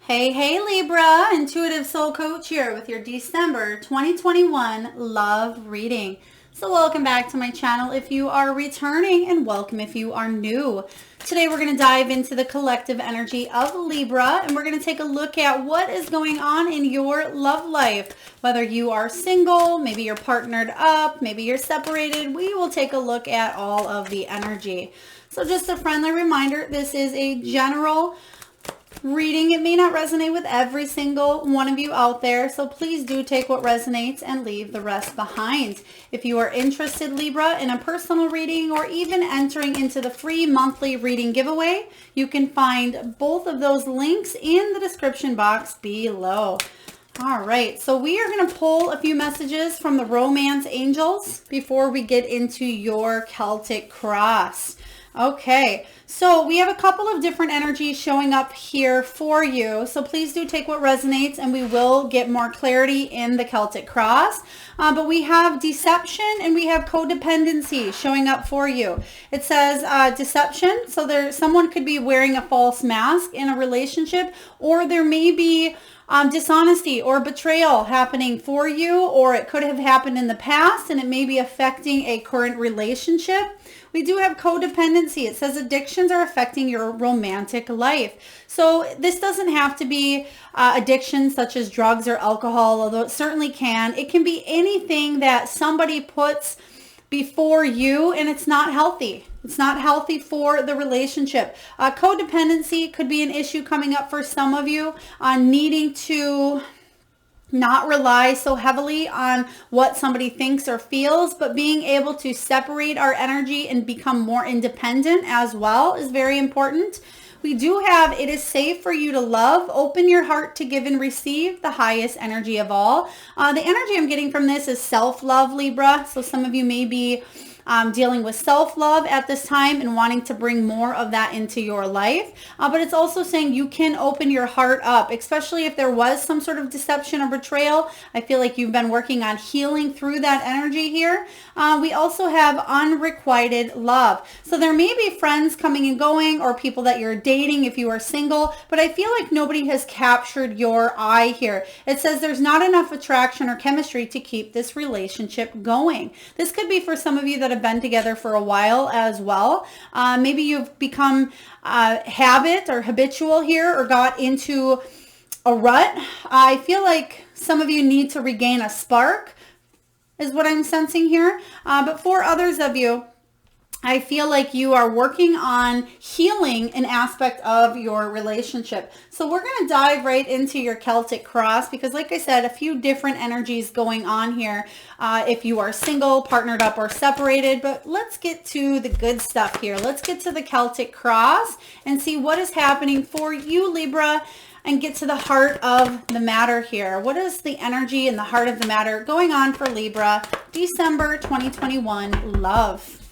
Hey, hey Libra, Intuitive Soul Coach here with your December 2021 love reading. So welcome back to my channel if you are returning, and welcome if you are new. Today we're going to dive into the collective energy of Libra, and we're going to take a look at what is going on in your love life. Whether you are single, maybe you're partnered up, maybe you're separated, we will take a look at all of the energy. So just a friendly reminder, this is a general reading. It may not resonate with every single one of you out there, so please do take what resonates and leave the rest behind. If you are interested, Libra, in a personal reading or even entering into the free monthly reading giveaway, you can find both of those links in the description box below. All right, so we are going to pull a few messages from the romance angels before we get into your Celtic cross. Okay, so we have a couple of different energies showing up here for you. So please do take what resonates, and we will get more clarity in the Celtic cross. But we have deception and we have codependency showing up for you. It says deception. So someone could be wearing a false mask in a relationship, or there may be dishonesty or betrayal happening for you, or it could have happened in the past and it may be affecting a current relationship. We do have codependency. It says addictions are affecting your romantic life. So this doesn't have to be addictions such as drugs or alcohol, although it certainly can. It can be anything that somebody puts before you, and it's not healthy. It's not healthy for the relationship. Codependency could be an issue coming up for some of you on needing to not rely so heavily on what somebody thinks or feels, but being able to separate our energy and become more independent as well is very important. We do have, it is safe for you to love. Open your heart to give and receive, the highest energy of all. The energy I'm getting from this is self-love, Libra. So some of you may be dealing with self-love at this time and wanting to bring more of that into your life. But it's also saying you can open your heart up, especially if there was some sort of deception or betrayal. I feel like you've been working on healing through that energy here. We also have unrequited love. So there may be friends coming and going, or people that you're dating if you are single, but I feel like nobody has captured your eye here. It says there's not enough attraction or chemistry to keep this relationship going. This could be for some of you that have been together for a while as well. Maybe you've become habit or habitual here, or got into a rut. I feel like some of you need to regain a spark is what I'm sensing here. But for others of you, I feel like you are working on healing an aspect of your relationship. So we're going to dive right into your Celtic cross, because like I said, a few different energies going on here. If you are single, partnered up, or separated. But let's get to the good stuff here. Let's get to the Celtic cross and see what is happening for you, Libra, and get to the heart of the matter here. What is the energy and the heart of the matter going on for Libra, December 2021 love?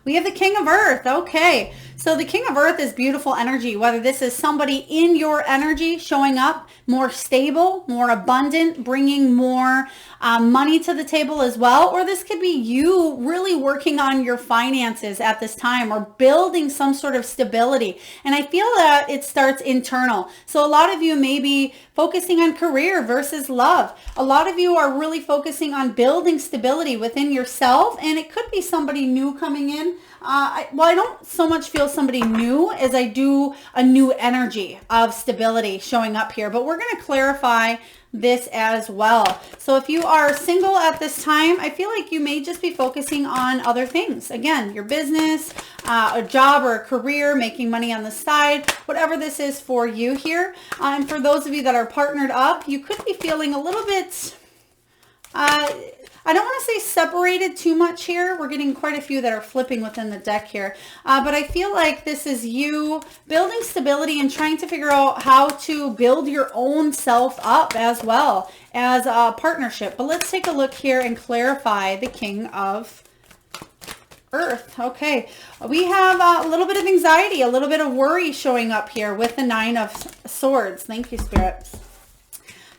We have the King of Earth. Okay, so the King of Earth is beautiful energy, whether this is somebody in your energy showing up more stable, more abundant, bringing more money to the table as well, or this could be you really working on your finances at this time, or building some sort of stability. And I feel that it starts internal. So a lot of you may be focusing on career versus love. A lot of you are really focusing on building stability within yourself, and it could be somebody new coming in. I don't so much feel somebody new as I do a new energy of stability showing up here, but we're going to clarify this as well. So if you are single at this time, I feel like you may just be focusing on other things. Again, your business, a job or a career, making money on the side, whatever this is for you here. And for those of you that are partnered up, you could be feeling a little bit, I don't want to say separated too much here. We're getting quite a few that are flipping within the deck here. But I feel like this is you building stability and trying to figure out how to build your own self up as well as a partnership. But let's take a look here and clarify the King of Earth. Okay, we have a little bit of anxiety, a little bit of worry showing up here with the Nine of Swords. Thank you, Spirit.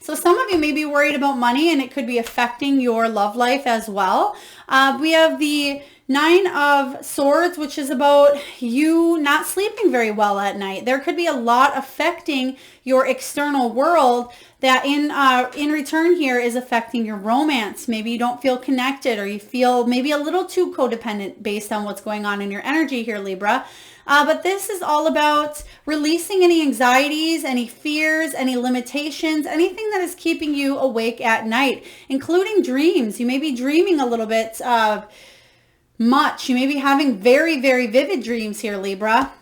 So some of you may be worried about money, and it could be affecting your love life as well. We have the Nine of Swords, which is about you not sleeping very well at night. There could be a lot affecting your external world that in return here is affecting your romance. Maybe you don't feel connected, or you feel maybe a little too codependent based on what's going on in your energy here, Libra. But this is all about releasing any anxieties, any fears, any limitations, anything that is keeping you awake at night, including dreams. You may be dreaming a little bit much. You may be having very, very vivid dreams here, Libra.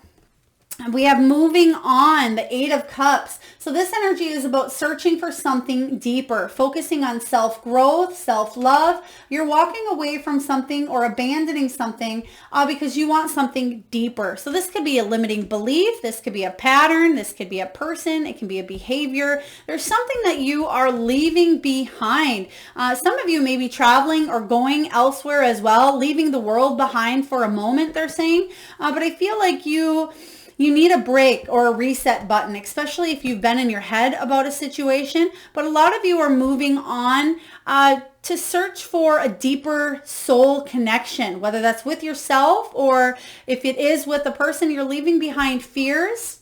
We have moving on, the Eight of Cups. So this energy is about searching for something deeper, focusing on self-growth, self-love. You're walking away from something or abandoning something because you want something deeper. So this could be a limiting belief. This could be a pattern. This could be a person. It can be a behavior. There's something that you are leaving behind. Some of you may be traveling or going elsewhere as well, leaving the world behind for a moment, they're saying. But I feel like you need a break or a reset button, especially if you've been in your head about a situation. But a lot of you are moving on to search for a deeper soul connection, whether that's with yourself or if it is with the person you're leaving behind fears.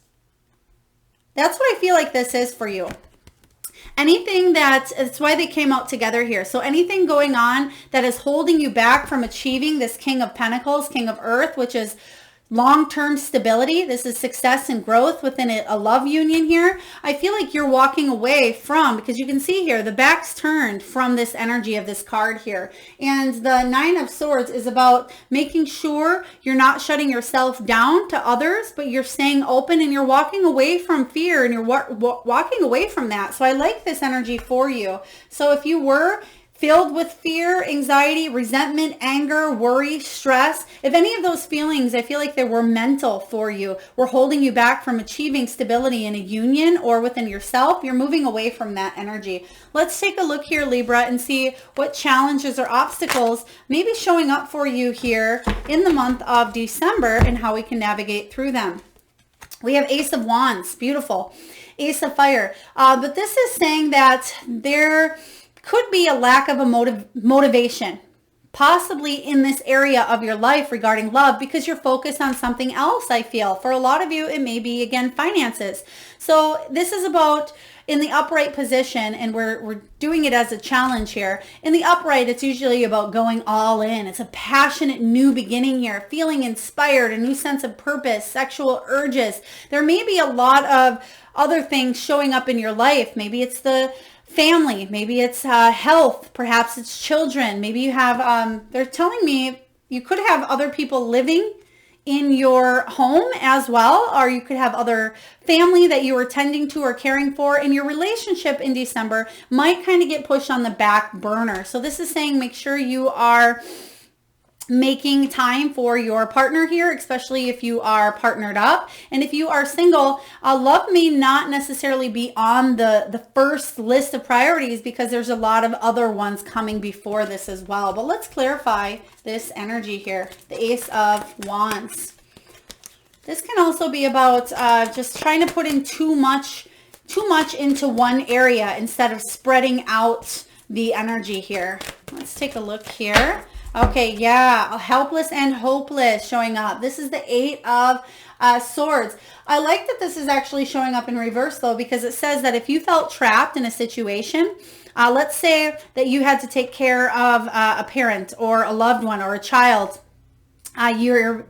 That's what I feel like this is for you. Anything that's why they came out together here. So anything going on that is holding you back from achieving this King of Pentacles, King of Earth, which is long-term stability. This is success and growth within a love union here. I feel like you're walking away from, because you can see here, the back's turned from this energy of this card here. And the Nine of Swords is about making sure you're not shutting yourself down to others, but you're staying open and you're walking away from fear and you're walking away from that. So I like this energy for you. So if you were filled with fear, anxiety, resentment, anger, worry, stress, if any of those feelings, I feel like they were mental for you, were holding you back from achieving stability in a union or within yourself, you're moving away from that energy. Let's take a look here, Libra, and see what challenges or obstacles may be showing up for you here in the month of December and how we can navigate through them. We have Ace of Wands, beautiful. Ace of Fire. But this is saying that there could be a lack of a motivation, possibly in this area of your life regarding love, because you're focused on something else, I feel. For a lot of you, it may be, again, finances. So this is about in the upright position, and we're doing it as a challenge here. In the upright, it's usually about going all in. It's a passionate new beginning here, feeling inspired, a new sense of purpose, sexual urges. There may be a lot of other things showing up in your life. Maybe it's the family, maybe it's health, perhaps it's children, maybe you have, they're telling me you could have other people living in your home as well, or you could have other family that you are tending to or caring for, and your relationship in December might kind of get pushed on the back burner. So this is saying make sure you are making time for your partner here, especially if you are partnered up. And if you are single, love may not necessarily be on the first list of priorities, because there's a lot of other ones coming before this as well. But let's clarify this energy here, the Ace of Wands. This can also be about just trying to put in too much into one area instead of spreading out the energy here. Let's take a look here. Okay, yeah, helpless and hopeless showing up. This is the Eight of Swords. I like that this is actually showing up in reverse, though, because it says that if you felt trapped in a situation, let's say that you had to take care of a parent or a loved one or a child, your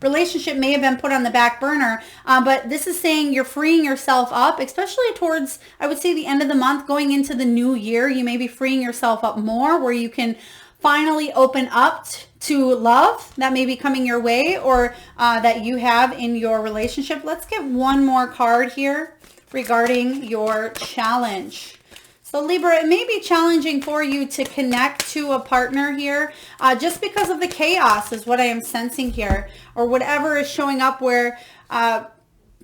relationship may have been put on the back burner, but this is saying you're freeing yourself up, especially towards, I would say, the end of the month, going into the new year. You may be freeing yourself up more, where you can finally open up to love that may be coming your way, or that you have in your relationship. Let's get one more card here regarding your challenge. So Libra, it may be challenging for you to connect to a partner here just because of the chaos is what I am sensing here, or whatever is showing up where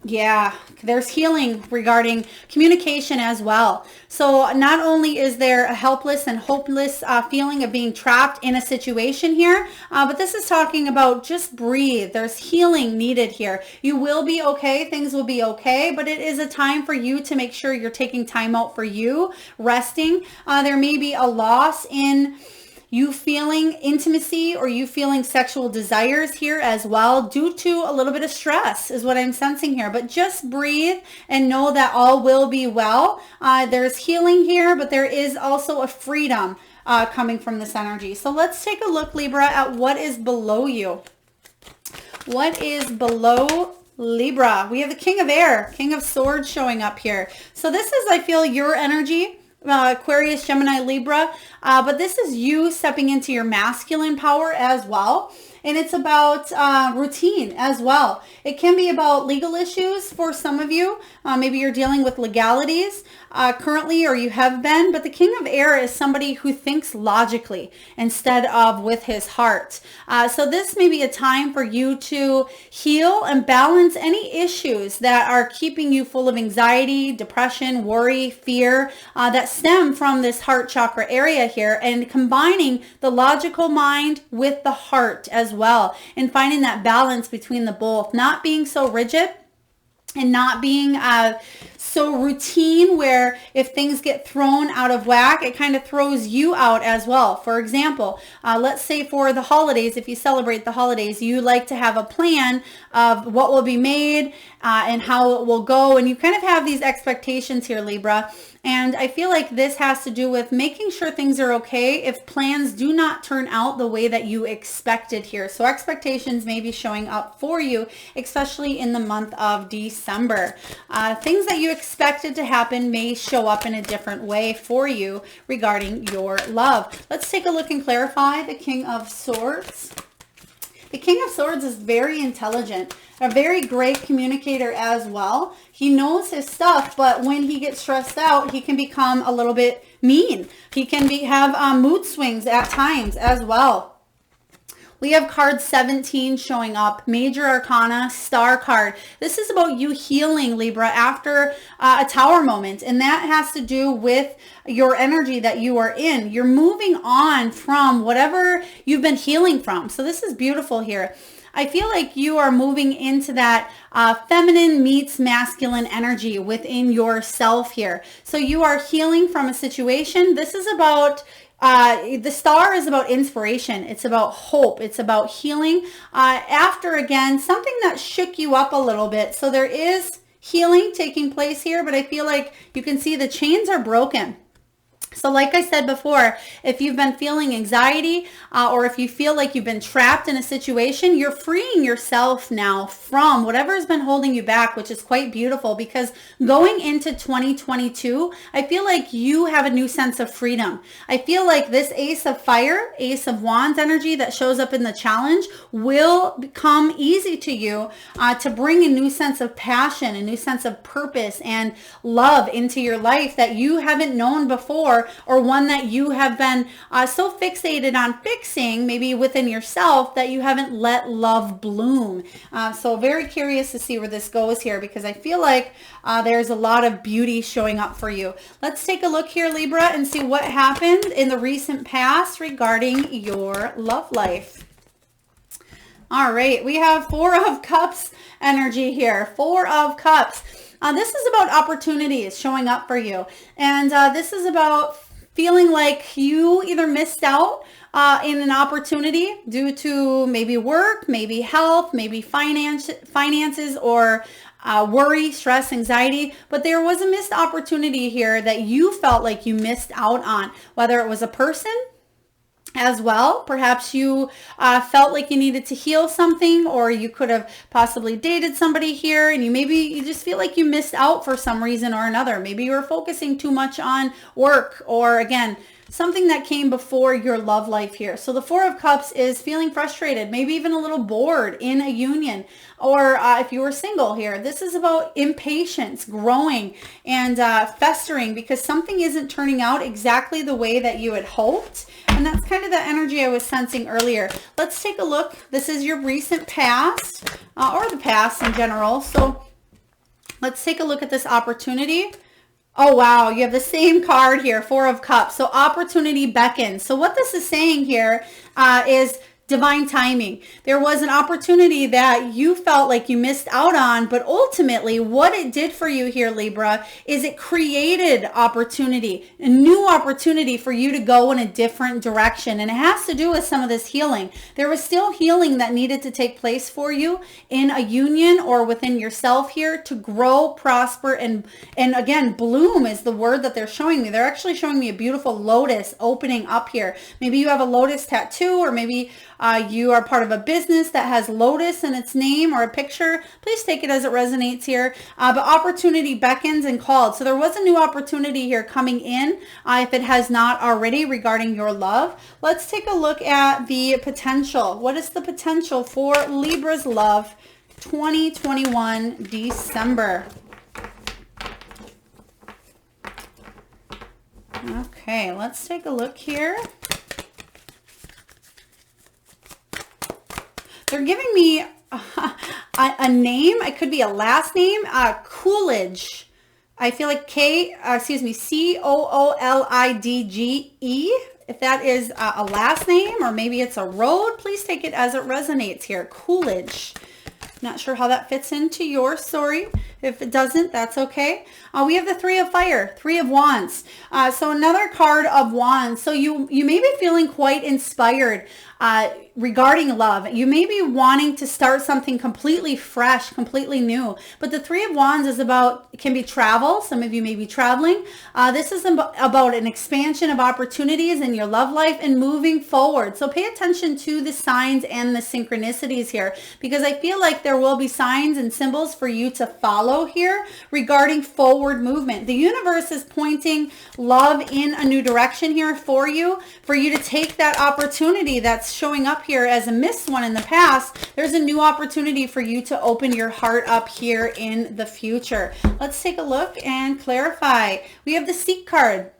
yeah, there's healing regarding communication as well. So not only is there a helpless and hopeless feeling of being trapped in a situation here, but this is talking about just breathe. There's healing needed here. You will be okay. Things will be okay, but it is a time for you to make sure you're taking time out for you, resting. There may be a loss in you feeling intimacy or you feeling sexual desires here as well due to a little bit of stress is what I'm sensing here. But just breathe and know that all will be well. There's healing here, but there is also a freedom coming from this energy. So let's take a look, Libra, at what is below you. What is below Libra? We have the King of Air, King of Swords showing up here. So this is, I feel, your energy, Aquarius, Gemini, Libra, but this is you stepping into your masculine power as well. And it's about routine as well. It can be about legal issues for some of you. Maybe you're dealing with legalities currently, or you have been. But the King of Air is somebody who thinks logically instead of with his heart. So this may be a time for you to heal and balance any issues that are keeping you full of anxiety, depression, worry, fear that stem from this heart chakra area here, and combining the logical mind with the heart as well, and finding that balance between the both, not being so rigid and not being so routine where if things get thrown out of whack, it kind of throws you out as well. For example, let's say for the holidays, if you celebrate the holidays, you like to have a plan of what will be made and how it will go. And you kind of have these expectations here, Libra. And I feel like this has to do with making sure things are okay if plans do not turn out the way that you expected here. So expectations may be showing up for you, especially in the month of December. Things that you expected to happen may show up in a different way for you regarding your love. Let's take a look and clarify the King of Swords. The King of Swords is very intelligent, a very great communicator as well. He knows his stuff, but when he gets stressed out, he can become a little bit mean. He can have mood swings at times as well. We have card 17 showing up, Major Arcana, Star card. This is about you healing, Libra, after a tower moment. And that has to do with your energy that you are in. You're moving on from whatever you've been healing from. So this is beautiful here. I feel like you are moving into that feminine meets masculine energy within yourself here. So you are healing from a situation. This is about the star is about inspiration. It's about hope. It's about healing after, again, something that shook you up a little bit. So there is healing taking place here, but I feel like you can see the chains are broken. So like I said before, if you've been feeling anxiety or if you feel like you've been trapped in a situation, you're freeing yourself now from whatever has been holding you back, which is quite beautiful, because going into 2022, I feel like you have a new sense of freedom. I feel like this Ace of Fire, Ace of Wands energy that shows up in the challenge will become easy to you to bring a new sense of passion, a new sense of purpose and love into your life that you haven't known before, or one that you have been so fixated on fixing maybe within yourself that you haven't let love bloom. So very curious to see where this goes here, because I feel like there's a lot of beauty showing up for you. Let's take a look here, Libra, and see what happened in the recent past regarding your love life. All right, we have Four of Cups energy here. Four of Cups. This is about opportunities showing up for you. And this is about feeling like you either missed out in an opportunity due to maybe work, maybe health, maybe finances, or worry, stress, anxiety. But there was a missed opportunity here that you felt like you missed out on, whether it was a person as well. Perhaps you felt like you needed to heal something, or you could have possibly dated somebody here and you just feel like you missed out for some reason or another. Maybe you were focusing too much on work, or again, something that came before your love life here. So the Four of Cups is feeling frustrated, maybe even a little bored in a union, or if you were single here, this is about impatience growing and festering because something isn't turning out exactly the way that you had hoped. And that's kind of the energy I was sensing earlier. Let's take a look. This is your recent past or the past in general. So let's take a look at this opportunity. Oh, wow. You have the same card here, Four of Cups. So opportunity beckons. So what this is saying here is divine timing. There was an opportunity that you felt like you missed out on, but ultimately what it did for you here, Libra, is it created opportunity, a new opportunity for you to go in a different direction. And it has to do with some of this healing. There was still healing that needed to take place for you in a union or within yourself here to grow, prosper, and again, bloom is the word that they're showing me. They're actually showing me a beautiful lotus opening up here. Maybe you have a lotus tattoo, or maybe you are part of a business that has lotus in its name or a picture. Please take it as it resonates here. But opportunity beckons and called. So there was a new opportunity here coming in, if it has not already, regarding your love. Let's take a look at the potential. What is the potential for Libra's love 2021 December? Okay, let's take a look here. They're giving me a name. It could be a last name. Coolidge. I feel like Coolidge. If that is a last name, or maybe it's a road, please take it as it resonates here. Coolidge. Not sure how that fits into your story. If it doesn't, that's okay. We have the Three of Fire, Three of Wands. So another card of Wands. So you may be feeling quite inspired regarding love. You may be wanting to start something completely fresh, completely new. But the Three of Wands is about, can be travel. Some of you may be traveling. This is about an expansion of opportunities in your love life and moving forward. So pay attention to the signs and the synchronicities here, because I feel like there will be signs and symbols for you to follow here regarding forward movement. The universe is pointing love in a new direction here for you to take that opportunity that's showing up here as a missed one in the past. There's a new opportunity for you to open your heart up here in the future. Let's take a look and clarify. We have the Seek card.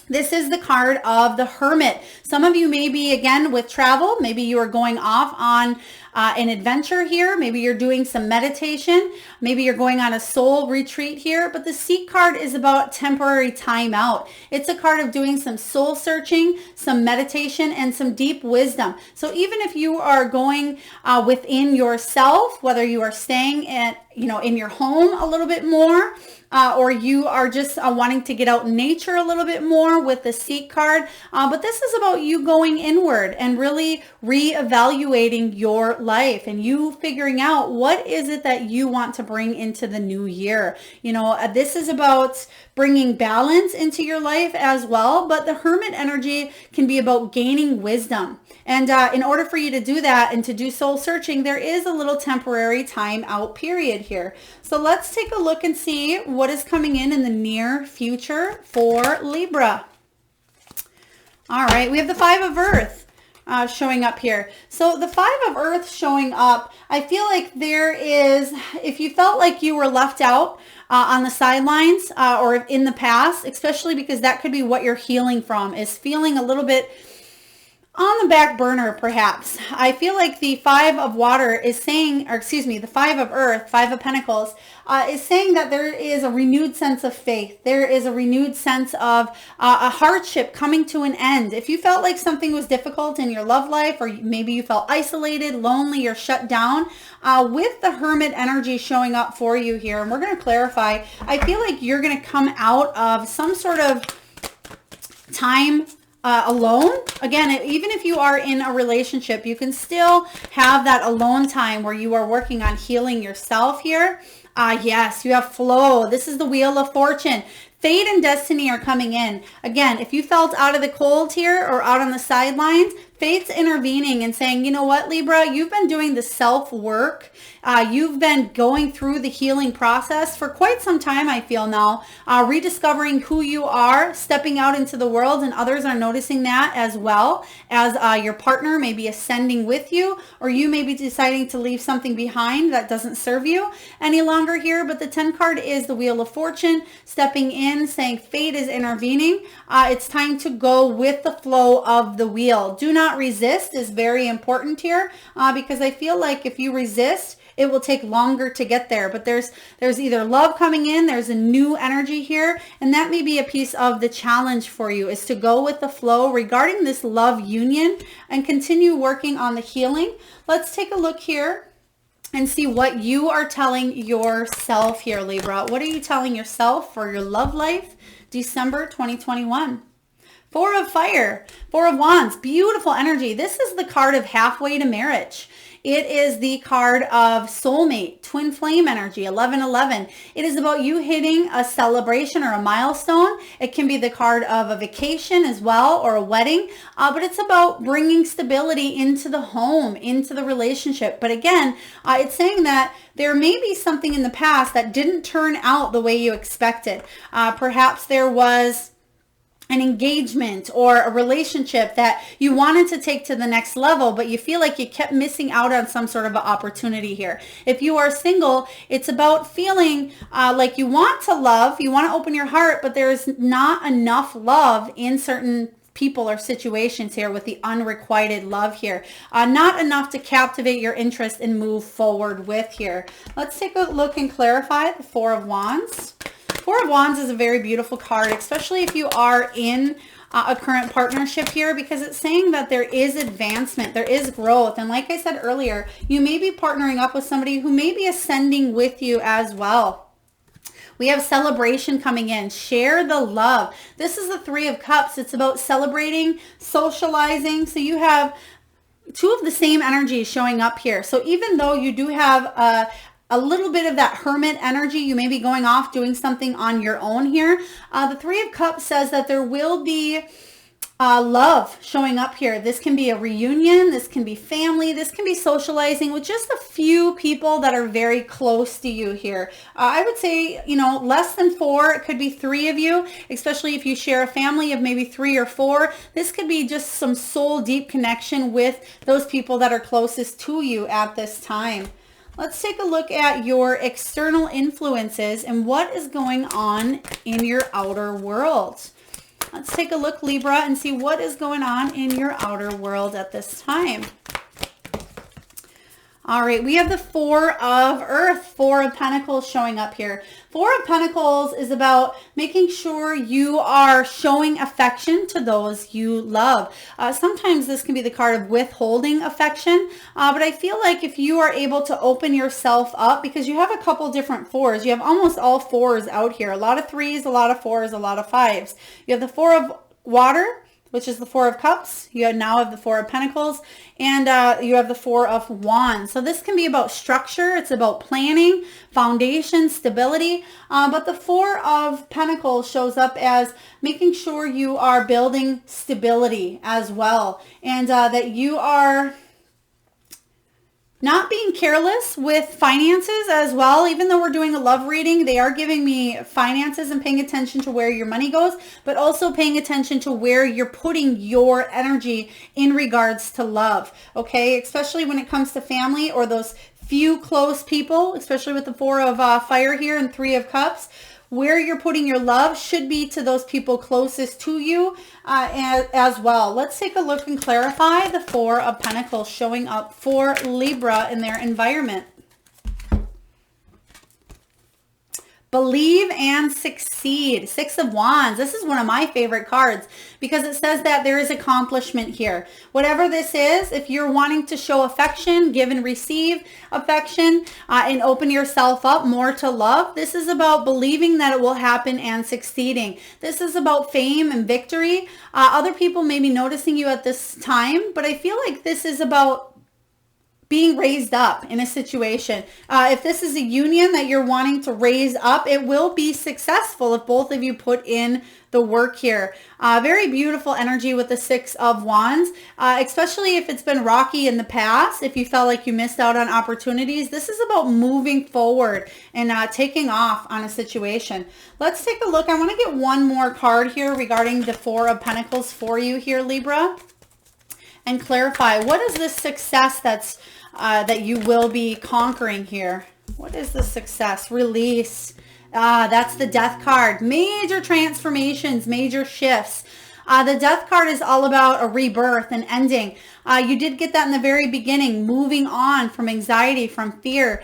This is the card of the Hermit. Some of you may be, again, with travel. Maybe you are going off on an adventure here. Maybe you're doing some meditation. Maybe you're going on a soul retreat here. But the Seek card is about temporary time out. It's a card of doing some soul searching, some meditation, and some deep wisdom. So even if you are going within yourself, whether you are staying in your home a little bit more, or you are just wanting to get out in nature a little bit more with the Seek card. But this is about you going inward and really reevaluating your life and you figuring out what is it that you want to bring into the new year. This is about bringing balance into your life as well. But the Hermit energy can be about gaining wisdom. And in order for you to do that and to do soul searching, there is a little temporary time out period here. So let's take a look and see what is coming in the near future for Libra. All right, we have the Five of Earth showing up here. So the Five of Earth showing up, I feel like there is, if you felt like you were left out on the sidelines or in the past, especially because that could be what you're healing from, is feeling a little bit on the back burner, perhaps. I feel like the Five of Water is saying, the Five of Earth, Five of Pentacles, is saying that there is a renewed sense of faith. There is a renewed sense of a hardship coming to an end. If you felt like something was difficult in your love life, or maybe you felt isolated, lonely, or shut down, with the Hermit energy showing up for you here, and we're going to clarify, I feel like you're going to come out of some sort of time alone. Again, even if you are in a relationship, you can still have that alone time where you are working on healing yourself here. Yes, you have flow. This is the Wheel of Fortune. Fate and destiny are coming in. Again, if you felt out of the cold here or out on the sidelines, fate's intervening and saying, you know what, Libra, you've been doing the self-work. You've been going through the healing process for quite some time, I feel now, rediscovering who you are, stepping out into the world, and others are noticing that as well, as your partner may be ascending with you, or you may be deciding to leave something behind that doesn't serve you any longer here. But the 10 card is the Wheel of Fortune, stepping in in saying fate is intervening. It's time to go with the flow of the wheel. Do not resist is very important here, because I feel like if you resist, it will take longer to get there. But there's either love coming in, there's a new energy here, and that may be a piece of the challenge for you, is to go with the flow regarding this love union and continue working on the healing. Let's take a look here and see what you are telling yourself here, Libra. What are you telling yourself for your love life, December 2021? Four of Fire, Four of Wands, beautiful energy. This is the card of halfway to marriage. It is the card of soulmate, twin flame energy, 1111. It is about you hitting a celebration or a milestone. It can be the card of a vacation as well, or a wedding, but it's about bringing stability into the home, into the relationship. But again, it's saying that there may be something in the past that didn't turn out the way you expected. Perhaps there was an engagement or a relationship that you wanted to take to the next level, but you feel like you kept missing out on some sort of an opportunity here. If you are single, it's about feeling like you want to love, you want to open your heart, but there's not enough love in certain people or situations here with the unrequited love here. Not enough to captivate your interest and move forward with here. Let's take a look and clarify the Four of Wands. Four of Wands is a very beautiful card, especially if you are in a current partnership here, because it's saying that there is advancement, there is growth. And like I said earlier, you may be partnering up with somebody who may be ascending with you as well. We have celebration coming in. Share the love. This is the Three of Cups. It's about celebrating, socializing. So you have two of the same energies showing up here. So even though you do have a little bit of that hermit energy, you may be going off doing something on your own here. The Three of Cups says that there will be love showing up here. This can be a reunion, this can be family, this can be socializing with just a few people that are very close to you here. I would say, less than four. It could be three of you, especially if you share a family of maybe three or four. This could be just some soul deep connection with those people that are closest to you at this time. Let's take a look at your external influences and what is going on in your outer world. Let's take a look, Libra, and see what is going on in your outer world at this time. All right, we have the Four of Earth, Four of Pentacles showing up here. Four of Pentacles is about making sure you are showing affection to those you love. Sometimes this can be the card of withholding affection, but I feel like if you are able to open yourself up, because you have a couple different fours, you have almost all fours out here. A lot of threes, a lot of fours, a lot of fives. You have the Four of Water, which is the Four of Cups. You now have the Four of Pentacles, and you have the Four of Wands. So this can be about structure. It's about planning, foundation, stability. But the Four of Pentacles shows up as making sure you are building stability as well, and that you are not being careless with finances as well. Even though we're doing a love reading, they are giving me finances and paying attention to where your money goes, but also paying attention to where you're putting your energy in regards to love. Okay, especially when it comes to family or those few close people, especially with the Four of Fire here and Three of Cups. Where you're putting your love should be to those people closest to you as well. Let's take a look and clarify the Four of Pentacles showing up for Libra in their environment. Believe and succeed. Six of Wands. This is one of my favorite cards because it says that there is accomplishment here. Whatever this is, if you're wanting to show affection, give and receive affection, and open yourself up more to love, this is about believing that it will happen and succeeding. This is about fame and victory. Other people may be noticing you at this time, but I feel like this is about being raised up in a situation. If this is a union that you're wanting to raise up, it will be successful if both of you put in the work here. Very beautiful energy with the Six of Wands, especially if it's been rocky in the past. If you felt like you missed out on opportunities, this is about moving forward and taking off on a situation. Let's take a look. I want to get one more card here regarding the Four of Pentacles for you here, Libra, and clarify what is this success that you will be conquering here. What is the success? Release, That's the Death card. Major transformations, major shifts. The Death card is all about a rebirth and ending. You did get that in the very beginning, moving on from anxiety, from fear,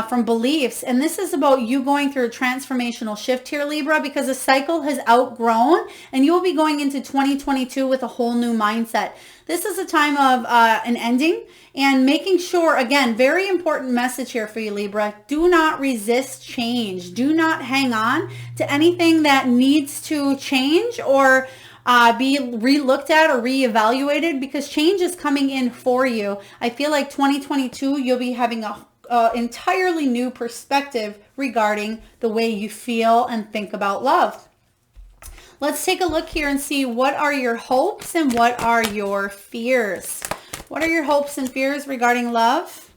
from beliefs. And this is about you going through a transformational shift here, Libra, because a cycle has outgrown and you'll be going into 2022 with a whole new mindset. This is a time of an ending and making sure, again, very important message here for you, Libra. Do not resist change. Do not hang on to anything that needs to change or be re-looked at or re-evaluated, because change is coming in for you. I feel like 2022, you'll be having a entirely new perspective regarding the way you feel and think about love. Let's take a look here and see what are your hopes and what are your fears. What are your hopes and fears regarding love?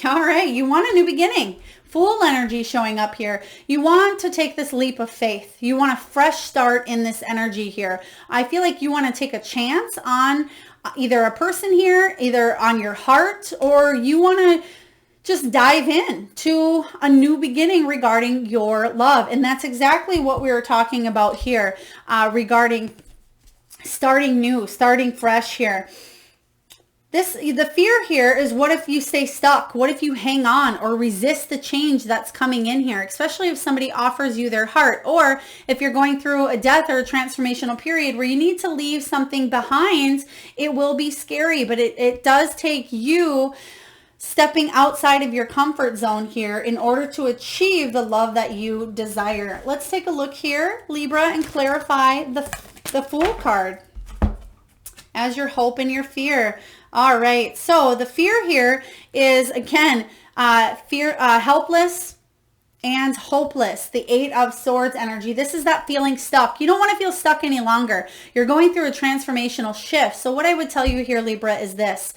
All right, you want a new beginning. Full energy showing up here. You want to take this leap of faith. You want a fresh start in this energy here. I feel like you want to take a chance on either a person here, either on your heart, or you want to just dive in to a new beginning regarding your love. And that's exactly what we were talking about here regarding starting new, starting fresh here. The fear here is, what if you stay stuck? What if you hang on or resist the change that's coming in here, especially if somebody offers you their heart, or if you're going through a death or a transformational period where you need to leave something behind. It will be scary, but it does take you stepping outside of your comfort zone here in order to achieve the love that you desire. Let's take a look here, Libra, and clarify the Fool card as your hope and your fear. All right, so the fear here is, again, helpless and hopeless. The 8 of Swords energy. This is that feeling stuck. You don't want to feel stuck any longer. You're going through a transformational shift. So what I would tell you here, Libra, is this.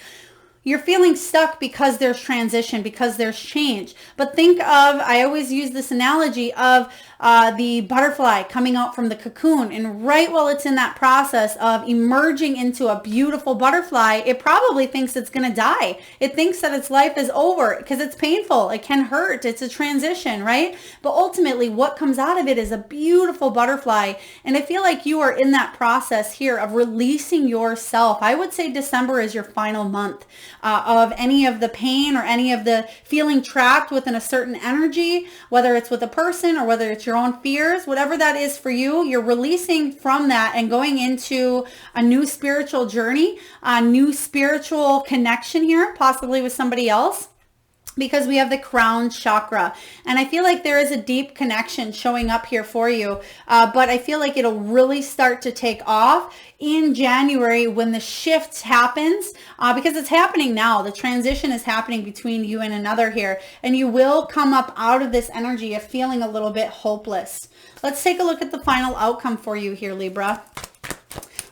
You're feeling stuck because there's transition, because there's change. But think of, I always use this analogy of the butterfly coming out from the cocoon. And right while it's in that process of emerging into a beautiful butterfly, it probably thinks it's going to die. It thinks that its life is over because it's painful. It can hurt. It's a transition, right? But ultimately, what comes out of it is a beautiful butterfly. And I feel like you are in that process here of releasing yourself. I would say December is your final month of any of the pain or any of the feeling trapped within a certain energy, whether it's with a person or whether it's your own fears, whatever that is for you, you're releasing from that and going into a new spiritual journey, a new spiritual connection here, possibly with somebody else, because we have the crown chakra. And I feel like there is a deep connection showing up here for you. But I feel like it'll really start to take off in January when the shift happens, because it's happening now. The transition is happening between you and another here. And you will come up out of this energy of feeling a little bit hopeless. Let's take a look at the final outcome for you here, Libra.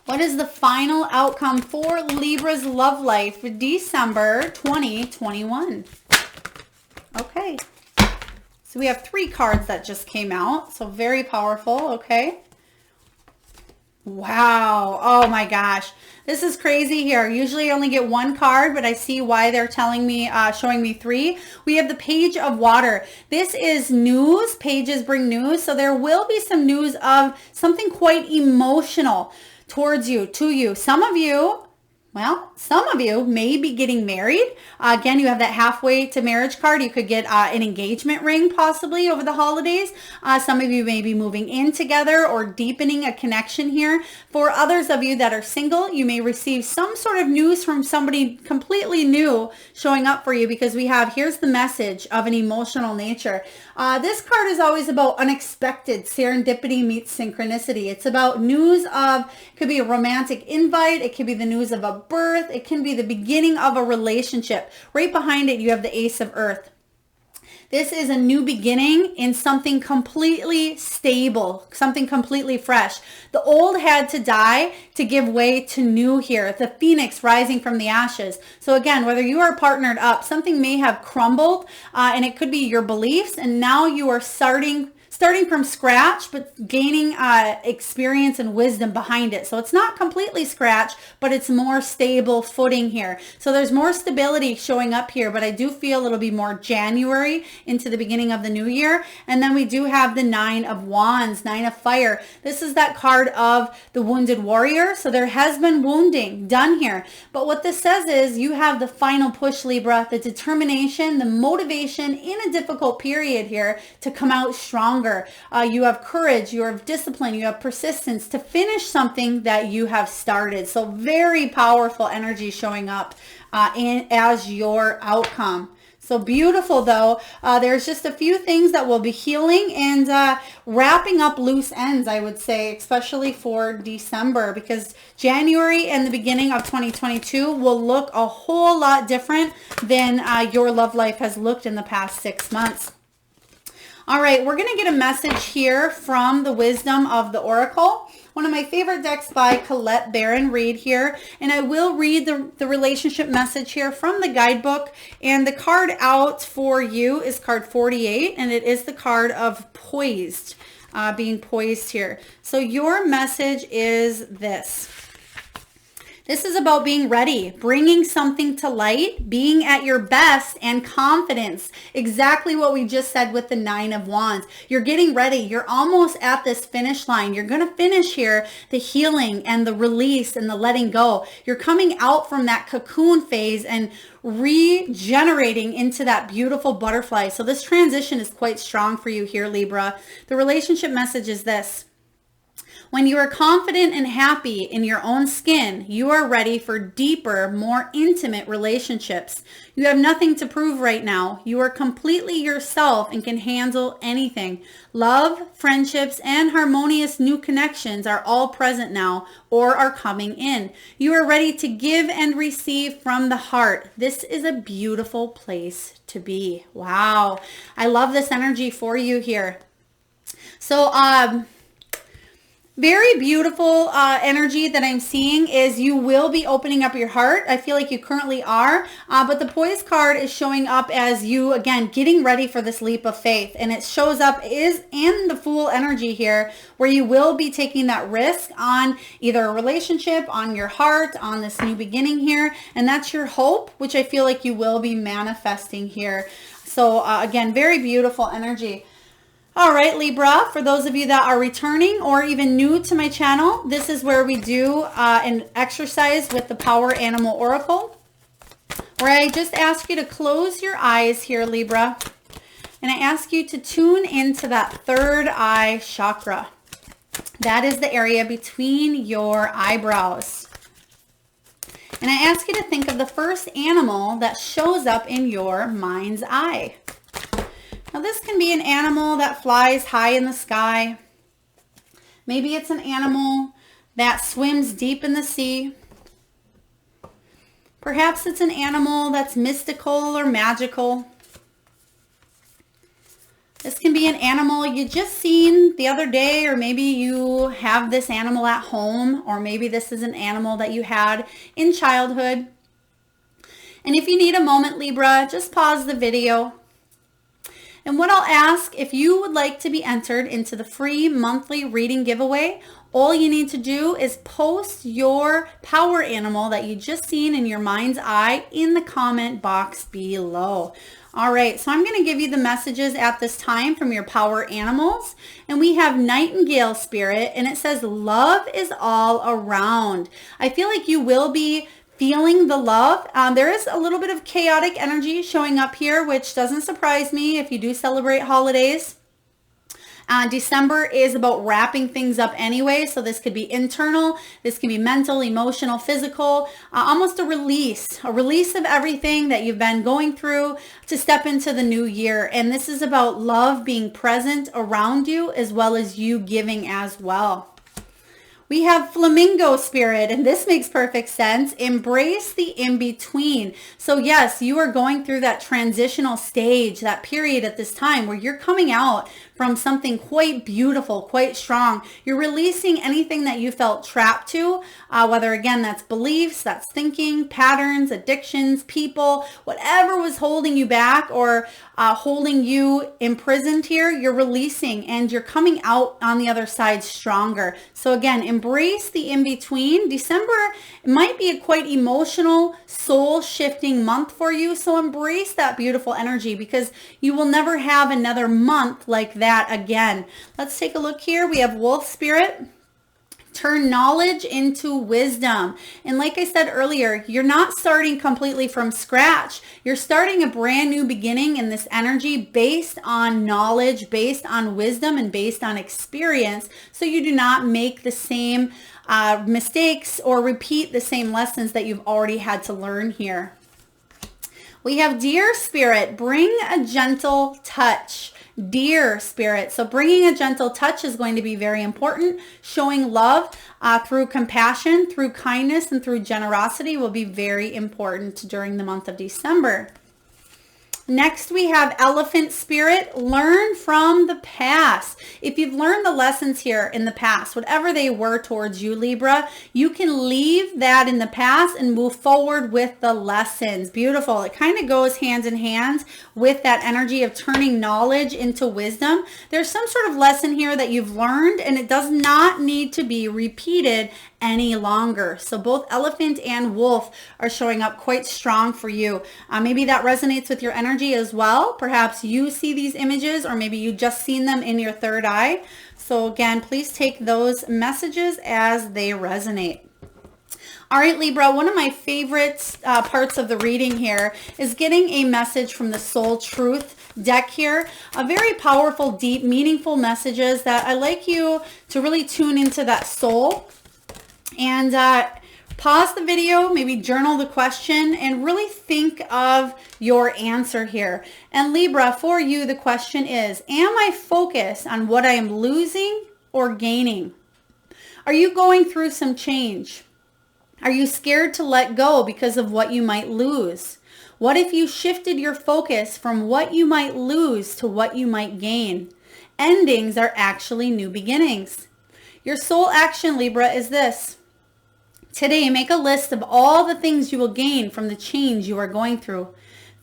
What is the final outcome for Libra's love life for December 2021? Okay, so we have 3 cards that just came out, so very powerful. Okay, wow, oh my gosh, this is crazy here. Usually I only get 1 card, but I see why they're telling me, showing me 3. We have the Page of Water. This is news. Pages bring news, so there will be some news of something quite emotional towards you, to you. Some of you may be getting married. Again, you have that halfway to marriage card. You could get an engagement ring possibly over the holidays. Some of you may be moving in together or deepening a connection here. For others of you that are single, you may receive some sort of news from somebody completely new showing up for you, because we have, here's the message of an emotional nature. This card is always about unexpected. Serendipity meets synchronicity. It's about news of, it could be a romantic invite. It could be the news of a birth. It can be the beginning of a relationship. Right behind it, you have the Ace of Earth. This is a new beginning in something completely stable, something completely fresh. The old had to die to give way to new here. The phoenix rising from the ashes. So again, whether you are partnered up, something may have crumbled, and it could be your beliefs, and now you are starting starting from scratch, but gaining experience and wisdom behind it. So it's not completely scratch, but it's more stable footing here. So there's more stability showing up here, but I do feel it'll be more January into the beginning of the new year. And then we do have the 9 of Wands, 9 of Fire. This is that card of the wounded warrior. So there has been wounding done here. But what this says is you have the final push, Libra, the determination, the motivation in a difficult period here to come out stronger. You have courage, you have discipline, you have persistence to finish something that you have started. So very powerful energy showing up as your outcome. So beautiful though. There's just a few things that will be healing and wrapping up loose ends, I would say, especially for December, because January and the beginning of 2022 will look a whole lot different than your love life has looked in the past 6 months. All right, we're going to get a message here from the Wisdom of the Oracle. One of my favorite decks by Collette Baron-Reid here. And I will read the relationship message here from the guidebook. And the card out for you is card 48. And it is the card of poised, being poised here. So your message is this. This is about being ready, bringing something to light, being at your best, and confidence. Exactly what we just said with the 9 of Wands. You're getting ready. You're almost at this finish line. You're going to finish here the healing and the release and the letting go. You're coming out from that cocoon phase and regenerating into that beautiful butterfly. So this transition is quite strong for you here, Libra. The relationship message is this. When you are confident and happy in your own skin, you are ready for deeper, more intimate relationships. You have nothing to prove right now. You are completely yourself and can handle anything. Love, friendships, and harmonious new connections are all present now or are coming in. You are ready to give and receive from the heart. This is a beautiful place to be. Wow. I love this energy for you here. So, very beautiful energy that I'm seeing is you will be opening up your heart. I feel like you currently are, but the Poise card is showing up as you, again, getting ready for this leap of faith. And it shows up is in the Fool energy here, where you will be taking that risk on either a relationship, on your heart, on this new beginning here. And that's your hope, which I feel like you will be manifesting here. So again, very beautiful energy. All right, Libra, for those of you that are returning or even new to my channel, this is where we do an exercise with the Power Animal Oracle, where I just ask you to close your eyes here, Libra, and I ask you to tune into that third eye chakra. That is the area between your eyebrows. And I ask you to think of the first animal that shows up in your mind's eye. Now this can be an animal that flies high in the sky. Maybe it's an animal that swims deep in the sea. Perhaps it's an animal that's mystical or magical. This can be an animal you just seen the other day, or maybe you have this animal at home, or maybe this is an animal that you had in childhood. And if you need a moment, Libra, just pause the video. And what I'll ask, if you would like to be entered into the free monthly reading giveaway, all you need to do is post your power animal that you just seen in your mind's eye in the comment box below. All right, so I'm going to give you the messages at this time from your power animals. And we have Nightingale Spirit, and it says, love is all around. I feel like you will be feeling the love. There is a little bit of chaotic energy showing up here, which doesn't surprise me if you do celebrate holidays. December is about wrapping things up anyway, so this could be internal, this can be mental, emotional, physical, almost a release of everything that you've been going through to step into the new year. And this is about love being present around you as well as you giving as well. We have Flamingo Spirit, and this makes perfect sense. Embrace the in-between. So yes, you are going through that transitional stage, that period at this time where you're coming out from something quite beautiful, quite strong. You're releasing anything that you felt trapped to, whether again, that's beliefs, that's thinking, patterns, addictions, people, whatever was holding you back or holding you imprisoned here, you're releasing and you're coming out on the other side stronger. So again, embrace the in-between. December might be a quite emotional, soul-shifting month for you. So embrace that beautiful energy because you will never have another month like that again. Let's take a look here. We have Wolf Spirit. Turn knowledge into wisdom. And like I said earlier, you're not starting completely from scratch. You're starting a brand new beginning in this energy based on knowledge, based on wisdom, and based on experience. So you do not make the same mistakes or repeat the same lessons that you've already had to learn here. We have Deer Spirit. Bring a gentle touch. Deer Spirit. So bringing a gentle touch is going to be very important. Showing love through compassion, through kindness, and through generosity will be very important during the month of December. Next, we have Elephant Spirit. Learn from the past. If you've learned the lessons here in the past, whatever they were towards you, Libra, you can leave that in the past and move forward with the lessons. Beautiful. It kind of goes hand in hand with that energy of turning knowledge into wisdom. There's some sort of lesson here that you've learned and it does not need to be repeated any longer. So both Elephant and Wolf are showing up quite strong for you. Maybe that resonates with your energy as well. Perhaps you see these images or maybe you just seen them in your third eye. So again, please take those messages as they resonate. All right, Libra, one of my favorite parts of the reading here is getting a message from the Soul Truth deck here. A very powerful, deep, meaningful messages that I like you to really tune into that soul. And pause the video, maybe journal the question, and really think of your answer here. And Libra, for you, the question is, am I focused on what I am losing or gaining? Are you going through some change? Are you scared to let go because of what you might lose? What if you shifted your focus from what you might lose to what you might gain? Endings are actually new beginnings. Your soul action, Libra, is this. Today, make a list of all the things you will gain from the change you are going through.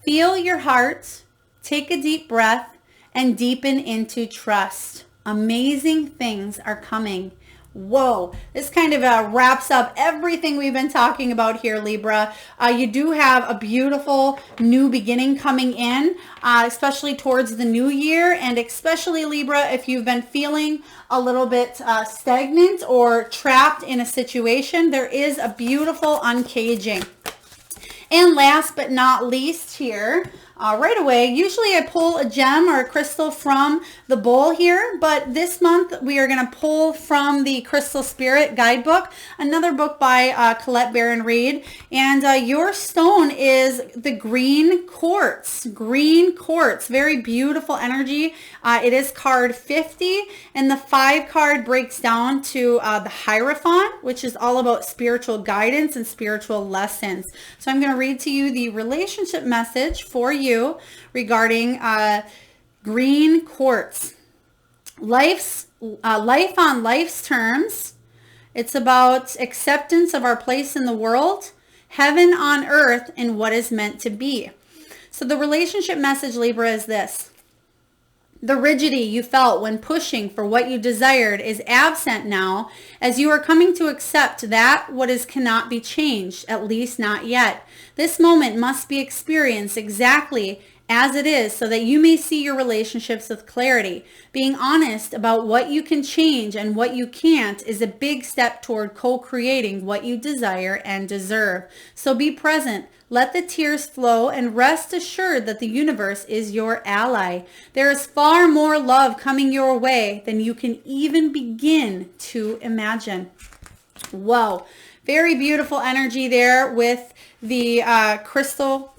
Feel your heart, take a deep breath, and deepen into trust. Amazing things are coming. Whoa, this kind of wraps up everything we've been talking about here, Libra. You do have a beautiful new beginning coming in, especially towards the new year, and especially, Libra, if you've been feeling a little bit stagnant or trapped in a situation, there is a beautiful uncaging. And last but not least here, right away, usually I pull a gem or a crystal from the bowl here, but this month we are going to pull from the Crystal Spirit Guidebook, another book by Collette Baron-Reid, and your stone is the green quartz. Green quartz, very beautiful energy. It is card 50, and the 5 card breaks down to the Hierophant, which is all about spiritual guidance and spiritual lessons. So I'm going to read to you the relationship message for you regarding green quartz. Life on life's terms. It's about acceptance of our place in the world, heaven on earth, and what is meant to be. So the relationship message, Libra, is this. The rigidity you felt when pushing for what you desired is absent now, as you are coming to accept that what is cannot be changed, at least not yet. This moment must be experienced exactly as it is so that you may see your relationships with clarity. Being honest about what you can change and what you can't is a big step toward co-creating what you desire and deserve. So be present. Let the tears flow and rest assured that the universe is your ally. There is far more love coming your way than you can even begin to imagine. Whoa, very beautiful energy there with the crystal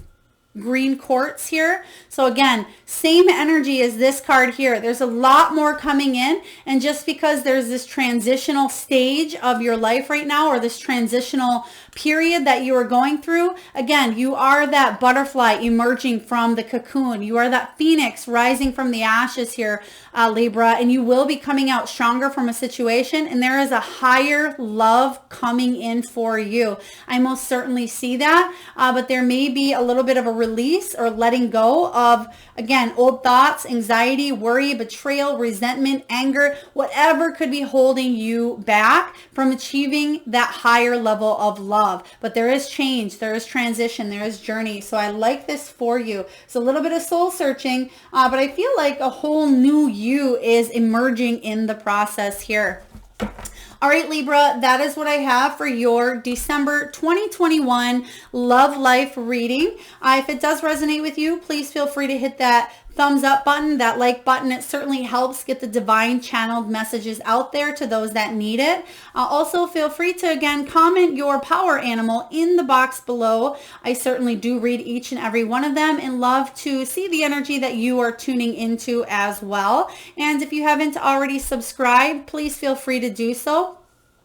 green quartz here. So again, same energy as this card here. There's a lot more coming in, and just because there's this transitional stage of your life right now, or this transitional period that you are going through, again, you are that butterfly emerging from the cocoon. You are that phoenix rising from the ashes here, Libra, and you will be coming out stronger from a situation, and there is a higher love coming in for you. I most certainly see that, but there may be a little bit of a release or letting go of, again, old thoughts, anxiety, worry, betrayal, resentment, anger, whatever could be holding you back from achieving that higher level of love. But there is change, there is transition, there is journey. So I like this for you. It's a little bit of soul searching, but I feel like a whole new you is emerging in the process here. All right, Libra, that is what I have for your December 2021 Love Life reading. If it does resonate with you, please feel free to hit that thumbs up button, that like button. It certainly helps get the divine channeled messages out there to those that need it. Also, feel free to, again, comment your power animal in the box below. I certainly do read each and every one of them and love to see the energy that you are tuning into as well. And if you haven't already subscribed, please feel free to do so.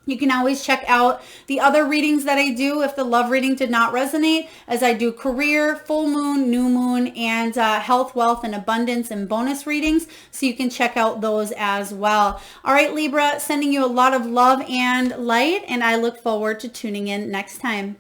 You can always check out the other readings that I do if the love reading did not resonate, as I do career, full moon, new moon, and health, wealth, and abundance and bonus readings. So you can check out those as well. All right, Libra, sending you a lot of love and light, and I look forward to tuning in next time.